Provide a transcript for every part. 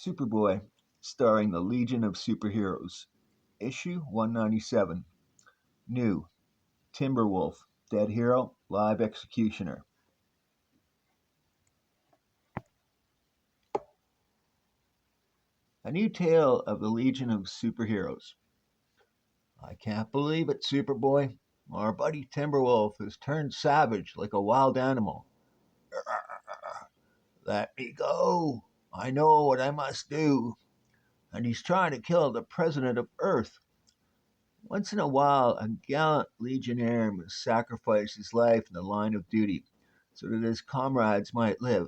Superboy, starring the Legion of Superheroes. Issue 197. New. Timberwolf, Dead Hero, Live Executioner. A new tale of the Legion of Superheroes. I can't believe it, Superboy. Our buddy Timberwolf has turned savage like a wild animal. Let me go. I know what I must do. And he's trying to kill the president of Earth. Once in a while, a gallant legionnaire must sacrifice his life in the line of duty so that his comrades might live.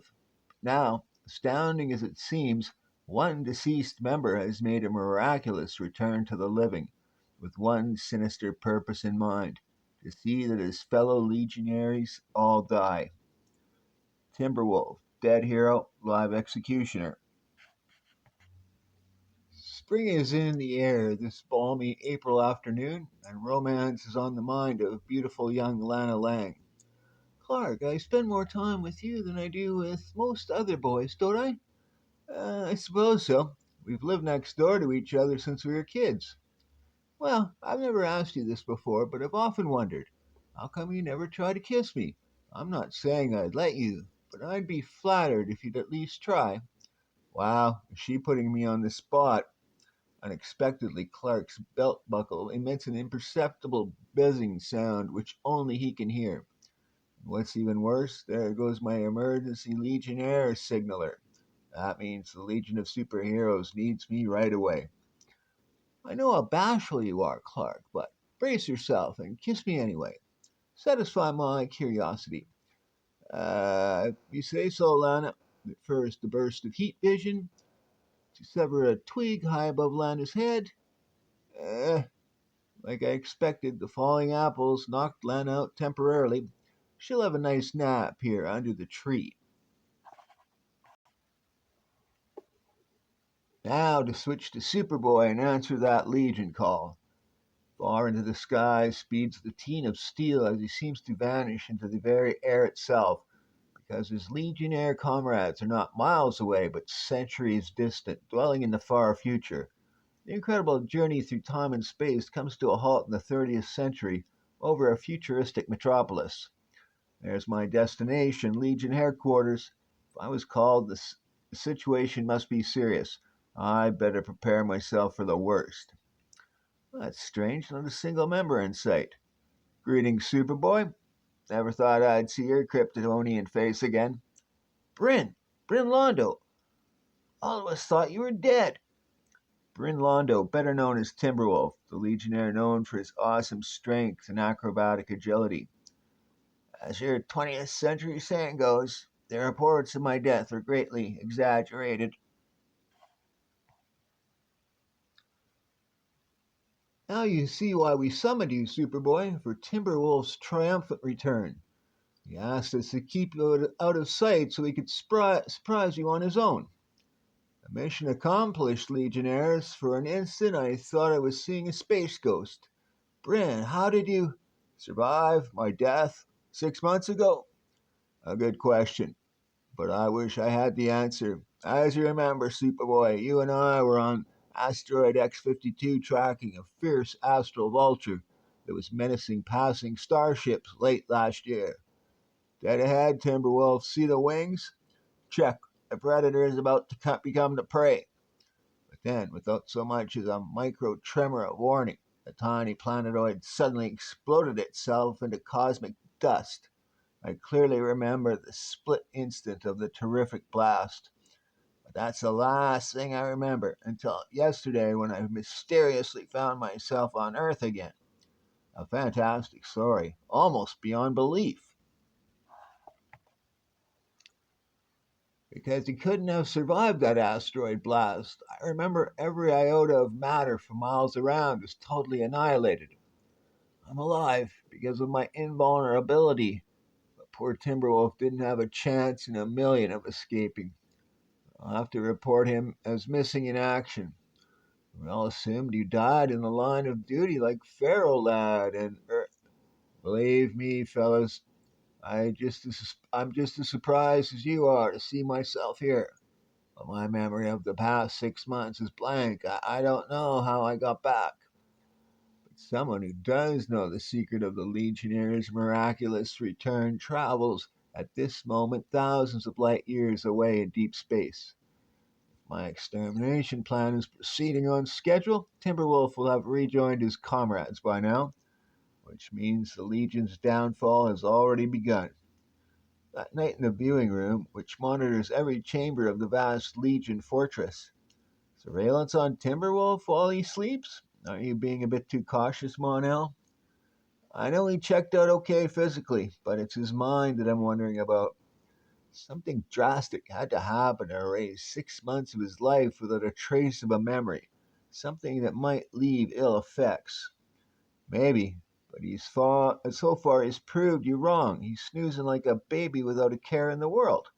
Now, astounding as it seems, one deceased member has made a miraculous return to the living, with one sinister purpose in mind: to see that his fellow legionaries all die. Timberwolf, Dead Hero, Live Executioner. Spring is in the air this balmy April afternoon, and romance is on the mind of beautiful young Lana Lang. Clark, I spend more time with you than I do with most other boys, don't I? I suppose so. We've lived next door to each other since we were kids. Well, I've never asked you this before, but I've often wondered, how come you never try to kiss me? I'm not saying I'd let you, but I'd be flattered if you'd at least try. Wow, is she putting me on the spot? Unexpectedly, Clark's belt buckle emits an imperceptible buzzing sound which only he can hear. What's even worse, there goes my emergency Legionnaire signaler. That means the Legion of Superheroes needs me right away. I know how bashful you are, Clark, but brace yourself and kiss me anyway. Satisfy my curiosity. If you say so, Lana. At first, a burst of heat vision to sever a twig high above Lana's head. Uh, like I expected, the falling apples knocked Lana out temporarily. She'll have a nice nap here under the tree. Now to switch to Superboy and answer that Legion call. Far into the sky speeds the teen of steel as he seems to vanish into the very air itself, because his Legionnaire comrades are not miles away but centuries distant, dwelling in the far future. The incredible journey through time and space comes to a halt in the 30th century over a futuristic metropolis. There's my destination, Legion headquarters. If I was called, the situation must be serious. I better prepare myself for the worst. That's strange, not a single member in sight. Greetings, Superboy. Never thought I'd see your Kryptonian face again. Bryn! Bryn Londo! All of us thought you were dead. Bryn Londo, better known as Timberwolf, the Legionnaire known for his awesome strength and acrobatic agility. As your 20th century saying goes, the reports of my death are greatly exaggerated. Now you see why we summoned you, Superboy, for Timberwolf's triumphant return. He asked us to keep you out of sight so he could surprise you on his own. Mission accomplished, Legionnaires. For an instant I thought I was seeing a space ghost. Bryn, how did you survive my death 6 months ago? A good question, but I wish I had the answer. As you remember, Superboy, you and I were on asteroid X-52 tracking a fierce astral vulture that was menacing passing starships late last year. Dead ahead, Timberwolf. See the wings? Check. The predator is about to become the prey. But then, without so much as a micro tremor of warning, the tiny planetoid suddenly exploded itself into cosmic dust. I clearly remember the split instant of the terrific blast. But that's the last thing I remember until yesterday when I mysteriously found myself on Earth again. A fantastic story, almost beyond belief. Because he couldn't have survived that asteroid blast. I remember every iota of matter for miles around was totally annihilated. I'm alive because of my invulnerability, but poor Timberwolf didn't have a chance in a million of escaping. I'll have to report him as missing in action. We all assumed you died in the line of duty like Pharaoh lad, and believe me, fellas, I'm just as surprised as you are to see myself here. But my memory of the past 6 months is blank. I don't know how I got back. But someone who does know the secret of the Legionnaire's miraculous return travels at this moment thousands of light years away in deep space. If my extermination plan is proceeding on schedule, Timberwolf will have rejoined his comrades by now, which means the Legion's downfall has already begun. That night in the viewing room, which monitors every chamber of the vast Legion fortress, surveillance on Timberwolf while he sleeps? Are you being a bit too cautious, Monel? I know he checked out okay physically, but it's his mind that I'm wondering about. Something drastic had to happen to erase 6 months of his life without a trace of a memory. Something that might leave ill effects. Maybe, but so far he's proved you wrong. He's snoozing like a baby without a care in the world.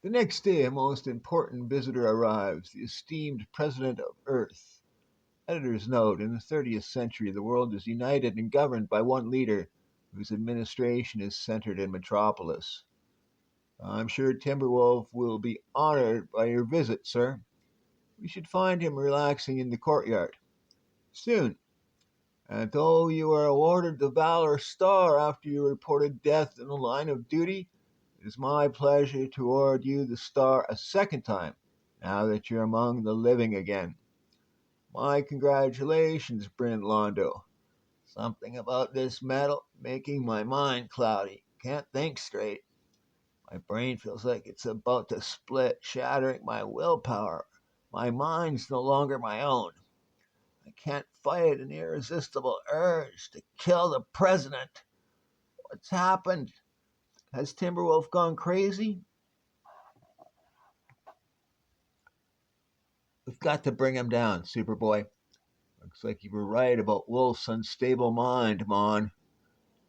The next day, a most important visitor arrives, the esteemed President of Earth. Editor's note: in the 30th century, the world is united and governed by one leader, whose administration is centered in Metropolis. I'm sure Timberwolf will be honored by your visit, sir. We should find him relaxing in the courtyard. Soon. And though you are awarded the Valor Star after your reported death in the line of duty, it is my pleasure to award you the star a second time, now that you're among the living again. My congratulations, Bryn Londo. Something about this medal making my mind cloudy. Can't think straight. My brain feels like it's about to split, shattering my willpower. My mind's no longer my own. I can't fight an irresistible urge to kill the president. What's happened? Has Timberwolf gone crazy? We've got to bring him down, Superboy. Looks like you were right about Wolf's unstable mind, Mon.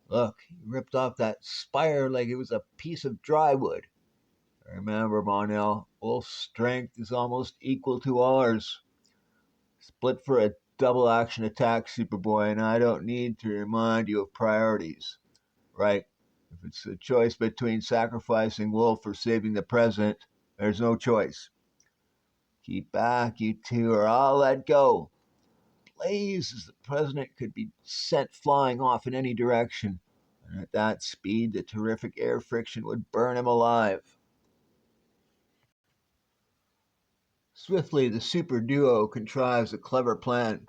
Look, he ripped off that spire like it was a piece of drywood. Remember, Monel, Wolf's strength is almost equal to ours. Split for a double action attack, Superboy, and I don't need to remind you of priorities. Right? If it's a choice between sacrificing Wolf or saving the president, there's no choice. Keep back, you two, or I'll let go. Blazes, the president could be sent flying off in any direction, and at that speed, the terrific air friction would burn him alive. Swiftly, the super duo contrives a clever plan.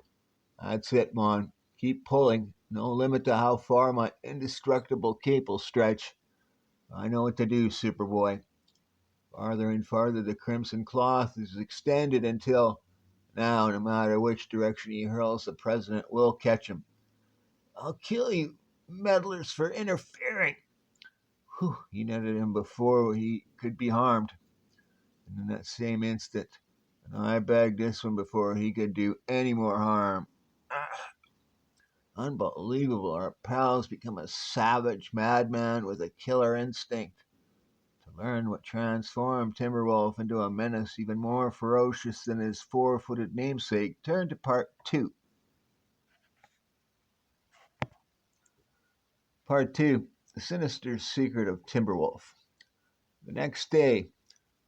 That's it, Mon. Keep pulling. No limit to how far my indestructible cape will stretch. I know what to do, Superboy. Farther and farther the crimson cloth is extended until, now, no matter which direction he hurls, the president will catch him. I'll kill you, meddlers, for interfering. Whew, he netted him before he could be harmed. And in that same instant, and I bagged this one before he could do any more harm. Ah, unbelievable. Our pal's become a savage madman with a killer instinct. To learn what transformed Timberwolf into a menace even more ferocious than his four-footed namesake, turn to Part 2. Part 2: The Sinister Secret of Timberwolf. The next day,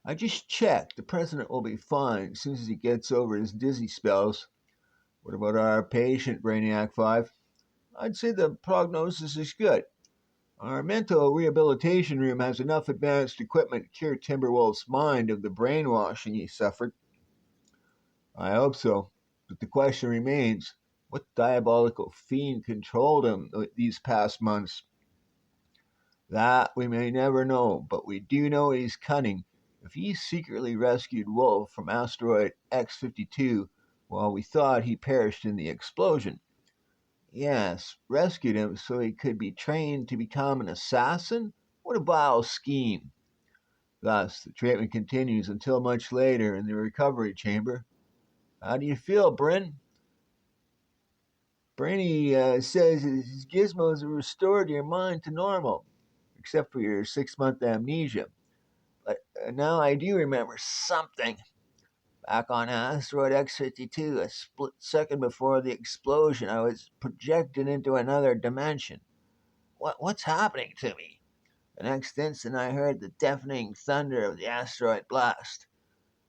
I just checked. The president will be fine as soon as he gets over his dizzy spells. What about our patient, Brainiac 5? I'd say the prognosis is good. Our mental rehabilitation room has enough advanced equipment to cure Timberwolf's mind of the brainwashing he suffered. I hope so. But the question remains, what diabolical fiend controlled him these past months? That we may never know, but we do know he's cunning. If he secretly rescued Wolf from asteroid X-52 while we thought he perished in the explosion. Yes, rescued him so he could be trained to become an assassin? What a vile scheme. Thus, the treatment continues until much later in the recovery chamber. How do you feel, Bryn? Brainy says his gizmos have restored your mind to normal, except for your 6 month amnesia. But now I do remember something. Back on asteroid X-52, a split second before the explosion, I was projected into another dimension. What's happening to me? The next instant I heard the deafening thunder of the asteroid blast.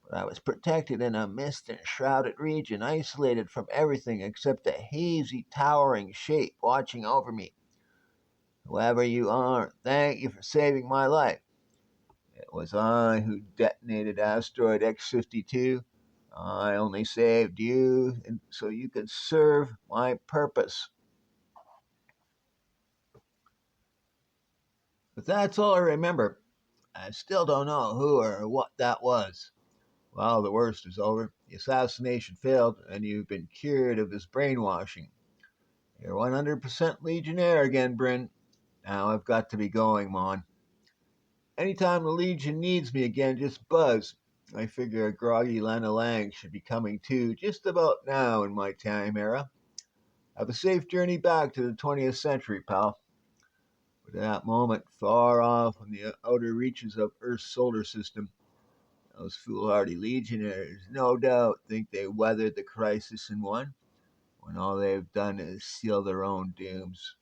But I was protected in a mist enshrouded region, isolated from everything except a hazy, towering shape watching over me. Whoever you are, thank you for saving my life. It was I who detonated asteroid X-52. I only saved you so you could serve my purpose. But that's all I remember. I still don't know who or what that was. Well, the worst is over. The assassination failed, and you've been cured of this brainwashing. You're 100% Legionnaire again, Bryn. Now I've got to be going, Mon. Anytime the Legion needs me again, just buzz. I figure a groggy Lana Lang should be coming too, just about now in my time era. Have a safe journey back to the 20th century, pal. But at that moment, far off in the outer reaches of Earth's solar system, those foolhardy legionnaires no doubt think they weathered the crisis and won, when all they've done is seal their own dooms.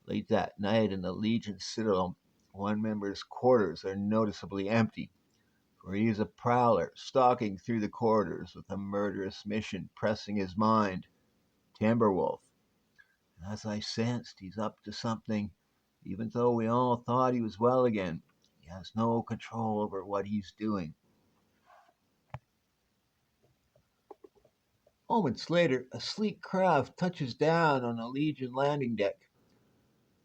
Late that night in the Legion Citadel, one member's quarters are noticeably empty, for he is a prowler stalking through the corridors with a murderous mission pressing his mind. Timberwolf. As I sensed, he's up to something. Even though we all thought he was well again, he has no control over what he's doing. Moments later, a sleek craft touches down on a Legion landing deck.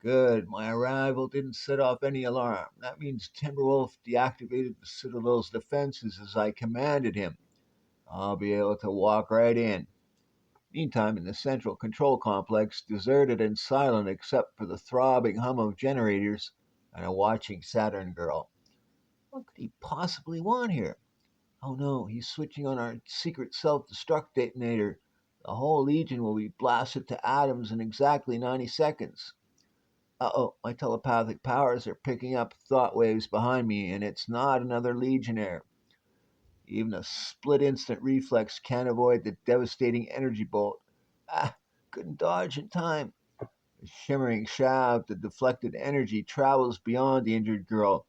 Good, my arrival didn't set off any alarm. That means Timberwolf deactivated the Citadel's defenses as I commanded him. I'll be able to walk right in. Meantime, in the central control complex, deserted and silent except for the throbbing hum of generators and a watching Saturn girl. What could he possibly want here? Oh no, he's switching on our secret self destruct detonator. The whole Legion will be blasted to atoms in exactly 90 seconds. Uh oh, my telepathic powers are picking up thought waves behind me, and it's not another Legionnaire. Even a split instant reflex can't avoid the devastating energy bolt. Ah, couldn't dodge in time. The shimmering shaft of deflected energy travels beyond the injured girl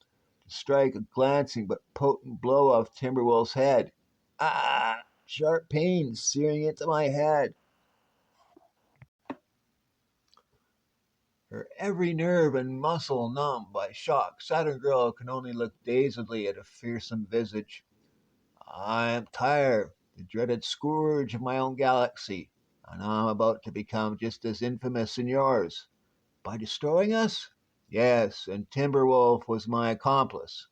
to strike a glancing but potent blow off Timberwolf's head. Ah, sharp pain searing into my head. Her every nerve and muscle numb by shock, Saturn Girl can only look dazedly at a fearsome visage. I am Tyre, the dreaded scourge of my own galaxy, and I'm about to become just as infamous in yours. By destroying us? Yes, and Timberwolf was my accomplice.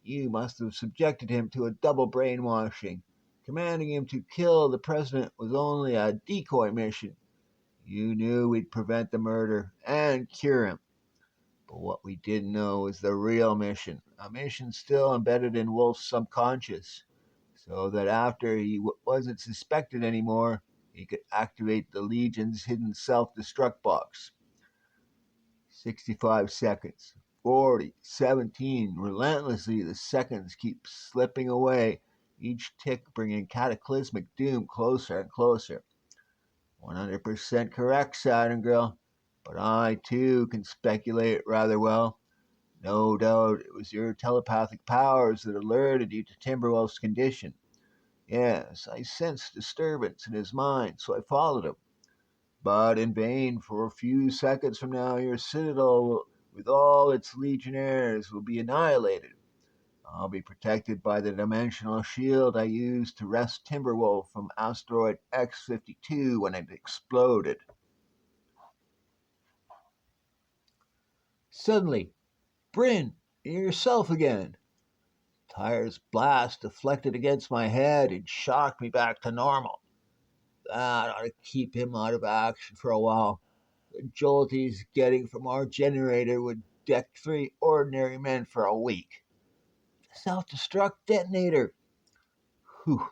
You must have subjected him to a double brainwashing. Commanding him to kill the president was only a decoy mission. You knew we'd prevent the murder and cure him. But what we didn't know was the real mission, a mission still embedded in Wolf's subconscious, so that after he wasn't suspected anymore, he could activate the Legion's hidden self destruct box. 65 seconds, 40, 17. Relentlessly, the seconds keep slipping away, each tick bringing cataclysmic doom closer and closer. 100% correct, Saturn Girl, but I too can speculate rather well. No doubt it was your telepathic powers that alerted you to Timberwolf's condition. Yes, I sensed disturbance in his mind, so I followed him. But in vain, for a few seconds from now, your citadel, with all its legionnaires, will be annihilated. I'll be protected by the dimensional shield I used to wrest Timberwolf from asteroid X-52 when it exploded. Suddenly, Bryn, you're yourself again. Tyre's blast deflected against my head and shocked me back to normal. That ought to keep him out of action for a while. The jolt he's getting from our generator would deck 3 ordinary men for a week. Self destruct detonator. Whew.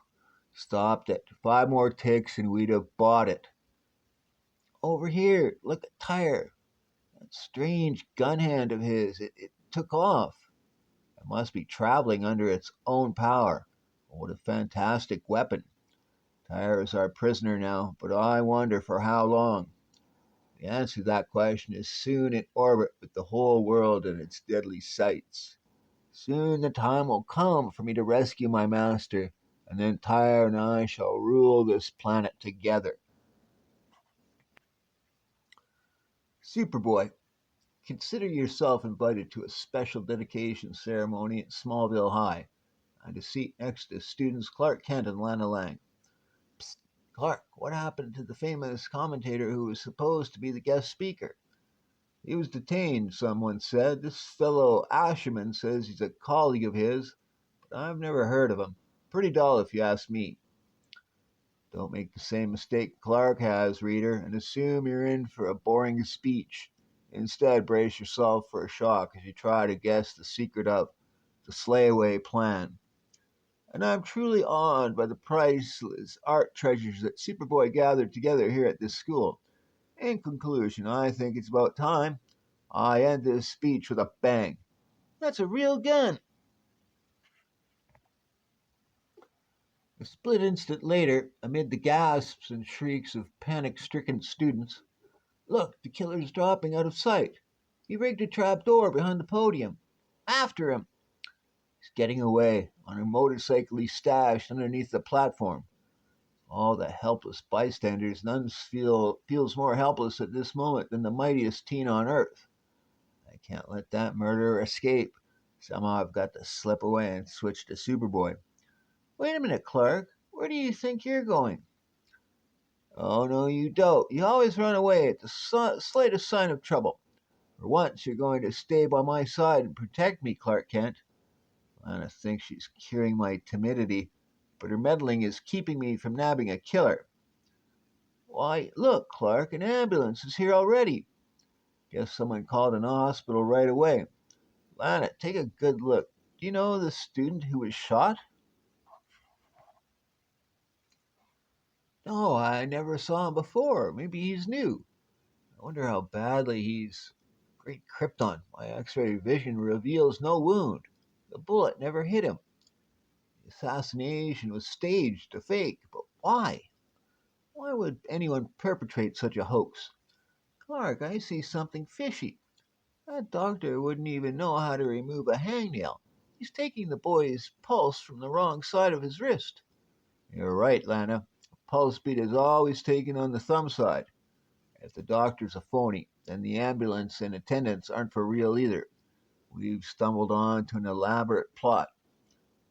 Stopped it. 5 more ticks and we'd have bought it. Over here, look at Tyre. That strange gun hand of his, it took off. It must be traveling under its own power. What a fantastic weapon. Tyre is our prisoner now, but I wonder for how long. The answer to that question is soon in orbit with the whole world and its deadly sights. Soon the time will come for me to rescue my master, and then Tyre and I shall rule this planet together. Superboy, consider yourself invited to a special dedication ceremony at Smallville High, and a seat next to students Clark Kent and Lana Lang. Psst, Clark, what happened to the famous commentator who was supposed to be the guest speaker? He was detained, someone said. This fellow Asherman says he's a colleague of his, but I've never heard of him. Pretty dull, if you ask me. Don't make the same mistake Clark has, reader, and assume you're in for a boring speech. Instead, brace yourself for a shock as you try to guess the secret of the slayaway plan. And I'm truly awed by the priceless art treasures that Superboy gathered together here at this school. In conclusion, I think it's about time I end this speech with a bang. That's a real gun! A split instant later, amid the gasps and shrieks of panic stricken students, look, the killer's dropping out of sight. He rigged a trap door behind the podium. After him! He's getting away on a motorcycle he stashed underneath the platform. All the helpless bystanders, none feels more helpless at this moment than the mightiest teen on earth. I can't let that murderer escape. Somehow I've got to slip away and switch to Superboy. Wait a minute, Clark. Where do you think you're going? Oh, no, you don't. You always run away at the slightest sign of trouble. For once, you're going to stay by my side and protect me, Clark Kent. Lana thinks she's curing my timidity, but her meddling is keeping me from nabbing a killer. Why, look, Clark, an ambulance is here already. Guess someone called an hospital right away. Lana, take a good look. Do you know the student who was shot? No, I never saw him before. Maybe he's new. I wonder how badly he's. Great Krypton, my X ray vision reveals no wound. The bullet never hit him. The assassination was staged, a fake. But why? Why would anyone perpetrate such a hoax? Clark, I see something fishy. That doctor wouldn't even know how to remove a hangnail. He's taking the boy's pulse from the wrong side of his wrist. You're right, Lana. Pulse beat is always taken on the thumb side. If the doctor's a phony, then the ambulance and attendants aren't for real either. We've stumbled on to an elaborate plot.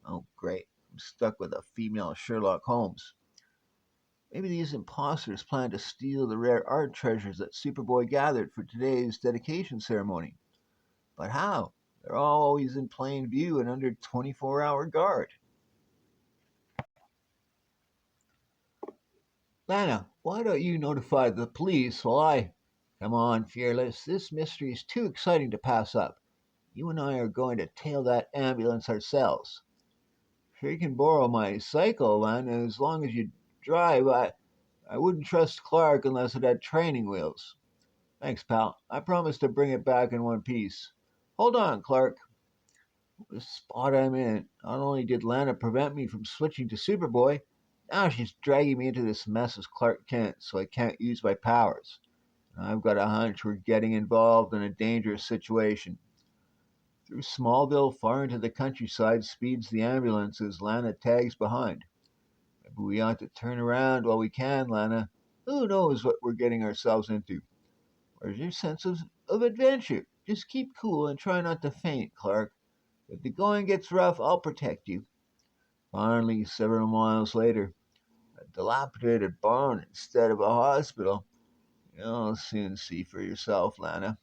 Oh, great. I'm stuck with a female Sherlock Holmes. Maybe these imposters plan to steal the rare art treasures that Superboy gathered for today's dedication ceremony. But how? They're always in plain view and under 24-hour guard. Lana, why don't you notify the police while I. Come on, Fearless. This mystery is too exciting to pass up. You and I are going to tail that ambulance ourselves. Sure, you can borrow my cycle, Lana, as long as you drive. I wouldn't trust Clark unless it had training wheels. Thanks, pal. I promise to bring it back in one piece. Hold on, Clark. The spot I'm in. Not only did Lana prevent me from switching to Superboy, now she's dragging me into this mess as Clark Kent so I can't use my powers. I've got a hunch we're getting involved in a dangerous situation. Through Smallville, far into the countryside, speeds the ambulance as Lana tags behind. Maybe we ought to turn around while we can, Lana. Who knows what we're getting ourselves into? Where's your sense of adventure? Just keep cool and try not to faint, Clark. If the going gets rough, I'll protect you. Finally, several miles later, a dilapidated barn instead of a hospital. You'll soon see for yourself, Lana.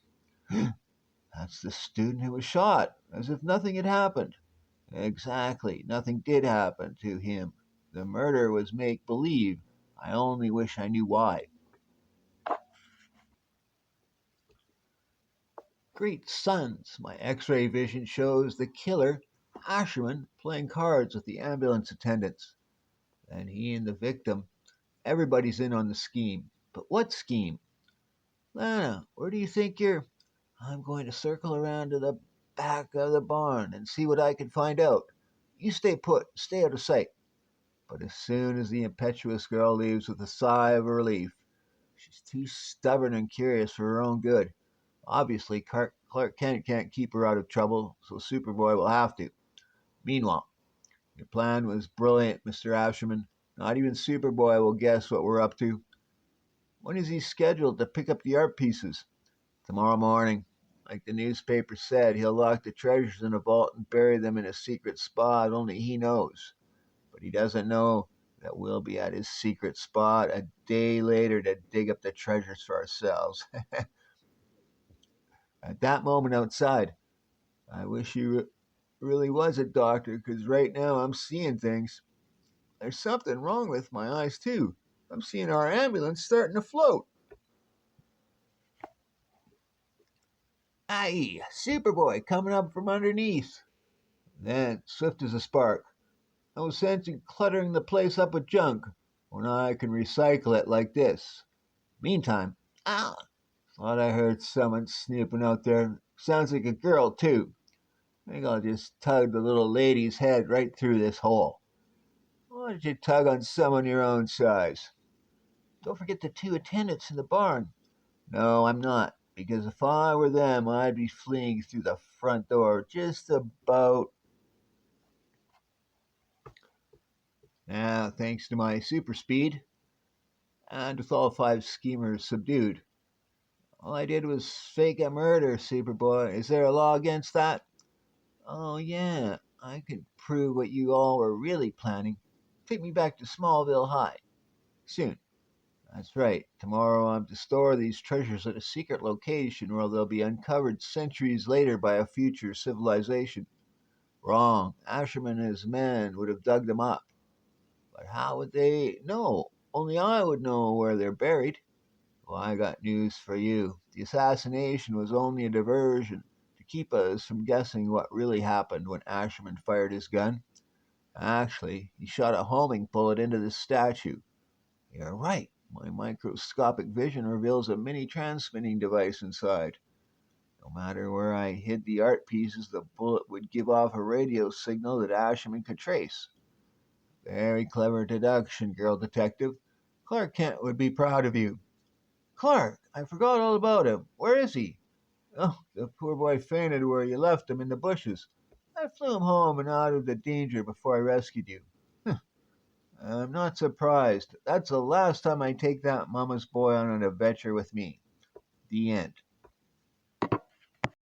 That's the student who was shot, as if nothing had happened. Exactly, nothing did happen to him. The murder was make believe. I only wish I knew why. Great suns, my x ray vision shows the killer, Asherman, playing cards with the ambulance attendants. Then he and the victim, everybody's in on the scheme. But what scheme? Lana, where do you think you're? I'm going to circle around to the back of the barn and see what I can find out. You stay put, stay out of sight. But as soon as the impetuous girl leaves with a sigh of relief, She's too stubborn and curious for her own good. Obviously, Clark Kent can't keep her out of trouble, so Superboy will have to. Meanwhile, your plan was brilliant, Mr. Asherman. Not even Superboy will guess what we're up to. When is he scheduled to pick up the art pieces? Tomorrow morning. Like the newspaper said, he'll lock the treasures in a vault and bury them in a secret spot only he knows. But he doesn't know that we'll be at his secret spot a day later to dig up the treasures for ourselves. At that moment outside, I wish you really was a doctor, because right now I'm seeing things. There's something wrong with my eyes, too. I'm seeing our ambulance starting to float. Aye, Superboy coming up from underneath. Then, swift as a spark, no sense in cluttering the place up with junk when I can recycle it like this. Meantime, ah, thought I heard someone snooping out there. Sounds like a girl, too. I think I'll just tug the little lady's head right through this hole. Why don't you tug on someone your own size? Don't forget the two attendants in the barn. No, I'm not, because if I were them, I'd be fleeing through the front door just about. Now, thanks to my super speed, and with all five schemers subdued, all I did was fake a murder, Superboy. Is there a law against that? Oh, yeah, I could prove what you all were really planning. Take me back to Smallville High. Soon. That's right. Tomorrow I'm to store these treasures at a secret location where they'll be uncovered centuries later by a future civilization. Wrong. Asherman and his men would have dug them up. But how would they know? Only I would know where they're buried. Well, I got news for you. The assassination was only a diversion to keep us from guessing what really happened when Asherman fired his gun. Actually, he shot a homing bullet into the statue. You're right. My microscopic vision reveals a mini transmitting device inside. No matter where I hid the art pieces, the bullet would give off a radio signal that Asherman could trace. Very clever deduction, girl detective. Clark Kent would be proud of you. Clark, I forgot all about him. Where is he? Oh, the poor boy fainted where you left him in the bushes. I flew him home and out of the danger before I rescued you. I'm not surprised. That's the last time I take that mama's boy on an adventure with me. The end.